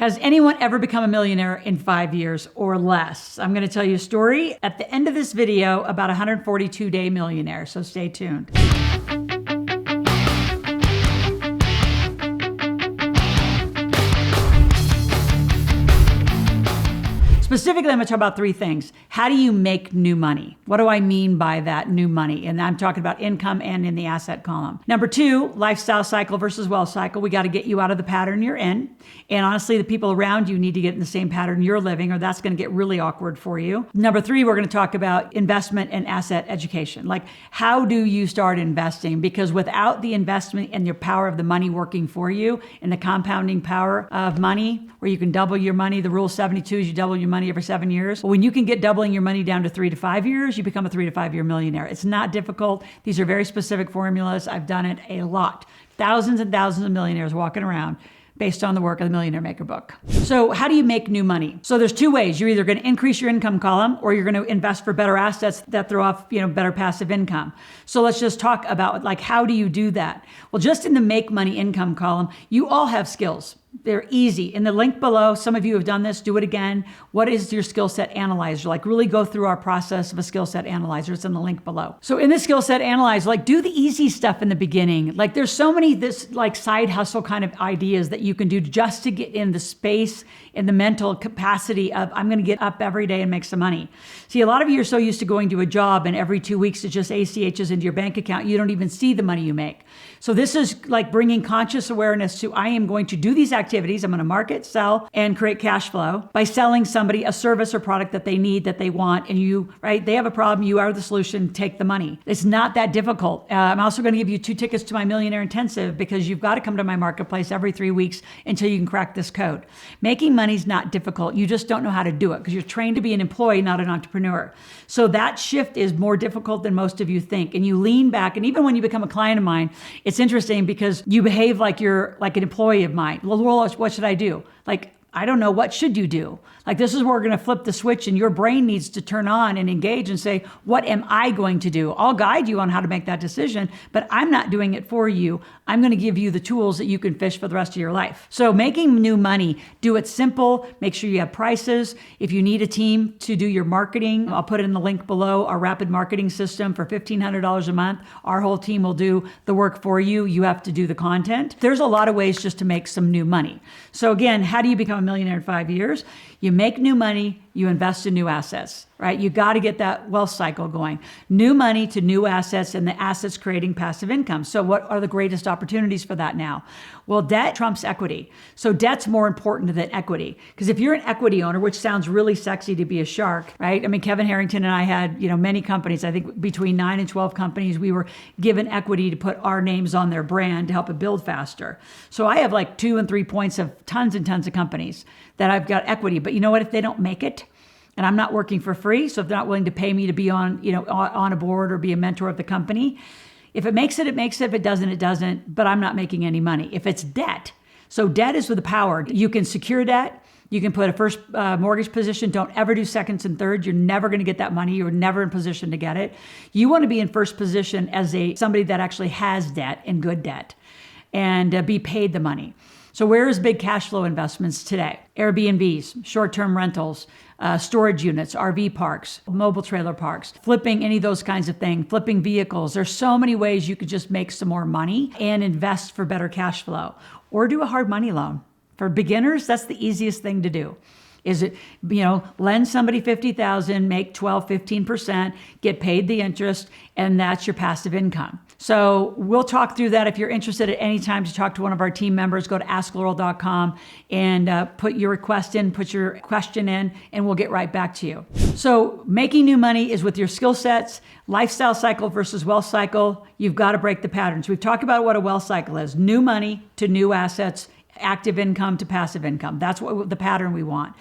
Has anyone ever become a millionaire in 5 years or less? I'm going to tell you a story at the end of this video about a 142-day millionaire, so stay tuned. Specifically, I'm going to talk about three things. How do you make new money? What do I mean by that, new money? And I'm talking about income and in the asset column. Number two, lifestyle cycle versus wealth cycle. We got to get you out of the pattern you're in. And honestly, the people around you need to get in the same pattern you're living, or that's going to get really awkward for you. Number three, we're going to talk about investment and asset education. Like, how do you start investing? Because without the investment and your power of the money working for you and the compounding power of money, where you can double your money, the rule of 72 is you double your money every 7 years. But when you can get doubling your money down to 3 to 5 years, you become a 3 to 5 year millionaire. It's not difficult. These are very specific formulas. I've done it a lot. Thousands and thousands of millionaires walking around based on the work of the Millionaire Maker book. So how do you make new money? So there's two ways. You're either going to increase your income column or you're going to invest for better assets that throw off, better passive income. So let's just talk about how do you do that? Well, just in the make money income column, you all have skills. They're easy. In the link below, some of you have done this, do it again. What is your skill set analyzer? Really go through our process of a skill set analyzer. It's in the link below. So in the skill set analyzer, do the easy stuff in the beginning. There's so many side hustle kind of ideas that you can do just to get in the space and the mental capacity of, I'm going to get up every day and make some money. See, a lot of you are so used to going to a job and every 2 weeks it just ACHs into your bank account. You don't even see the money you make. So this is bringing conscious awareness to, I am going to do these activities. I'm going to market, sell, and create cash flow by selling somebody a service or product that they need, that they want. And they have a problem. You are the solution. Take the money. It's not that difficult. I'm also going to give you 2 tickets to my Millionaire Intensive because you've got to come to my marketplace every 3 weeks until you can crack this code. Making money is not difficult. You just don't know how to do it because you're trained to be an employee, not an entrepreneur. So that shift is more difficult than most of you think. And you lean back. And even when you become a client of mine, it's interesting because you behave like you're like an employee of mine. Well, Laurel, what should I do? I don't know. What should you do? This is where we're going to flip the switch and your brain needs to turn on and engage and say, what am I going to do? I'll guide you on how to make that decision, but I'm not doing it for you. I'm going to give you the tools that you can fish for the rest of your life. So making new money, do it simple. Make sure you have prices. If you need a team to do your marketing, I'll put it in the link below, our rapid marketing system for $1,500 a month. Our whole team will do the work for you. You have to do the content. There's a lot of ways just to make some new money. So again, how do you become a millionaire in 5 years? You make new money, you invest in new assets, right? You got to get that wealth cycle going. New money to new assets, and the assets creating passive income. So what are the greatest opportunities for that now? Well, debt trumps equity. So debt's more important than equity. Because if you're an equity owner, which sounds really sexy to be a shark, right? I mean, Kevin Harrington and I had, many companies, I think between 9 and 12 companies, we were given equity to put our names on their brand to help it build faster. So I have 2 and 3 points of tons and tons of companies that I've got equity. But you know what? If they don't make it, and I'm not working for free, so if they're not willing to pay me to be on a board or be a mentor of the company, if it makes it, it makes it. If it doesn't, it doesn't. But I'm not making any money. If it's debt, so debt is with the power. You can secure debt. You can put a first mortgage position. Don't ever do seconds and thirds. You're never going to get that money. You're never in position to get it. You want to be in first position as somebody that actually has debt and good debt, and be paid the money. So where is big cash flow investments today? Airbnbs, short-term rentals, storage units, RV parks, mobile trailer parks, flipping any of those kinds of things, flipping vehicles. There's so many ways you could just make some more money and invest for better cash flow, or do a hard money loan. For beginners, that's the easiest thing to do. Is it, lend somebody $50,000, make 12, 15%, get paid the interest, and that's your passive income. So we'll talk through that. If you're interested at any time to talk to one of our team members, go to asklaurel.com and put your request in, put your question in, and we'll get right back to you. So making new money is with your skill sets, lifestyle cycle versus wealth cycle. You've got to break the patterns. We've talked about what a wealth cycle is: new money to new assets, active income to passive income. That's what the pattern we want.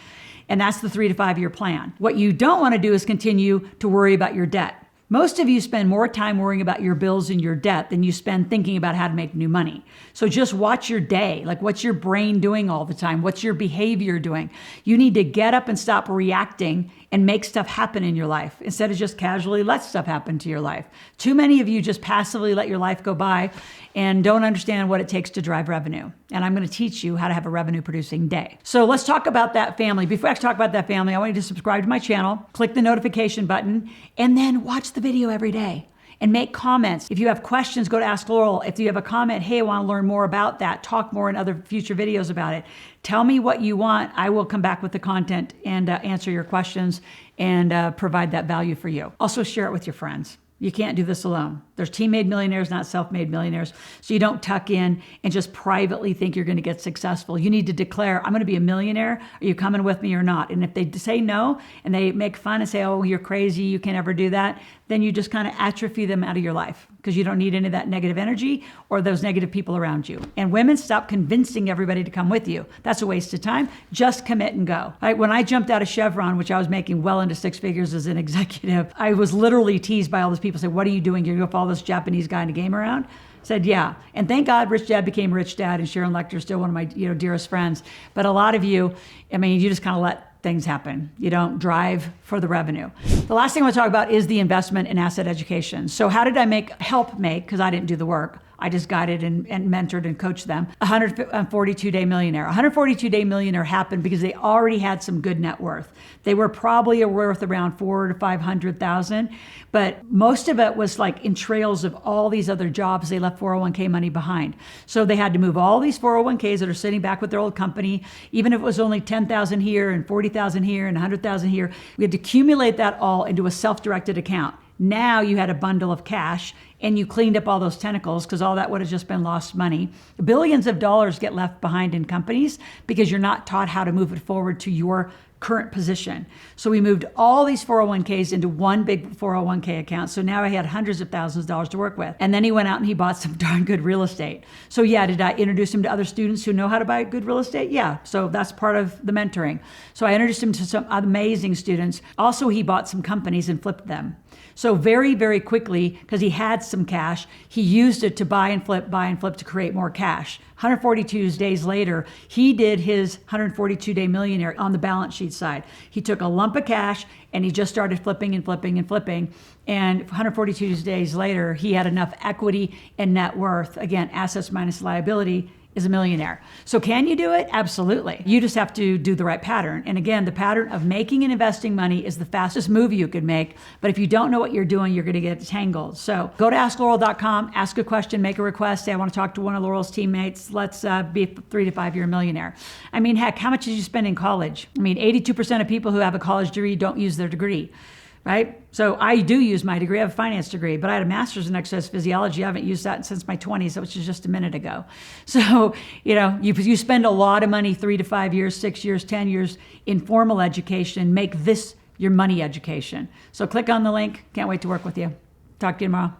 And that's the 3 to 5 year plan. What you don't want to do is continue to worry about your debt. Most of you spend more time worrying about your bills and your debt than you spend thinking about how to make new money. So just watch your day. Like, what's your brain doing all the time? What's your behavior doing? You need to get up and stop reacting and make stuff happen in your life instead of just casually let stuff happen to your life. Too many of you just passively let your life go by and don't understand what it takes to drive revenue. And I'm going to teach you how to have a revenue producing day. So let's talk about that family. Before I talk about that family, I want you to subscribe to my channel, click the notification button, and then watch the video every day. And make comments. If you have questions, go to Ask Loral. If you have a comment, hey, I want to learn more about that, talk more in other future videos about it. Tell me what you want. I will come back with the content and answer your questions and provide that value for you. Also share it with your friends. You can't do this alone. There's team-made millionaires, not self-made millionaires. So you don't tuck in and just privately think you're going to get successful. You need to declare, I'm going to be a millionaire. Are you coming with me or not? And if they say no and they make fun and say, oh, you're crazy, you can't ever do that, then you just kind of atrophy them out of your life because you don't need any of that negative energy or those negative people around you. And women, stop convincing everybody to come with you. That's a waste of time. Just commit and go. All right, when I jumped out of Chevron, which I was making well into six figures as an executive, I was literally teased by all those people saying, what are you doing? You're going to follow this Japanese guy in a game around? Said, yeah. And thank God Rich Dad became Rich Dad, and Sharon Lecter's still one of my dearest friends. But a lot of you, I mean, you just kind of let things happen. You don't drive for the revenue. The last thing I want to talk about is the investment in asset education. So how did I help make, because I didn't do the work, I just guided and mentored and coached them, 142-day millionaire. 142-day millionaire happened because they already had some good net worth. They were probably worth around $400,000 to $500,000, but most of it was like in trails of all these other jobs. They left 401k money behind. So they had to move all these 401ks that are sitting back with their old company, even if it was only 10,000 here and 40,000 here and 100,000 here. We had to accumulate that all into a self-directed account. Now you had a bundle of cash and you cleaned up all those tentacles because all that would have just been lost money. Billions of dollars get left behind in companies because you're not taught how to move it forward to your current position. So we moved all these 401ks into one big 401k account. So now I had hundreds of thousands of dollars to work with. And then he went out and he bought some darn good real estate. So yeah, did I introduce him to other students who know how to buy good real estate? Yeah. So that's part of the mentoring. So I introduced him to some amazing students. Also, he bought some companies and flipped them. So very, very quickly, because he had some cash, he used it to buy and flip to create more cash. 142 days later, he did his 142-day millionaire on the balance sheet side. He took a lump of cash and he just started flipping and flipping and flipping. And 142 days later, he had enough equity and net worth, again, assets minus liability, is a millionaire. So can you do it? Absolutely. You just have to do the right pattern. And again, the pattern of making and investing money is the fastest move you could make. But if you don't know what you're doing, you're going to get tangled. So go to AskLoral.com, ask a question, make a request, say, I want to talk to one of Loral's teammates. Let's be a 3 to 5 year millionaire. I mean, heck, how much did you spend in college? I mean, 82% of people who have a college degree don't use their degree. Right? So I do use my degree. I have a finance degree, but I had a master's in exercise physiology. I haven't used that since my 20s, which is just a minute ago. So, you spend a lot of money, 3 to 5 years, 6 years, 10 years in formal education. Make this your money education. So click on the link. Can't wait to work with you. Talk to you tomorrow.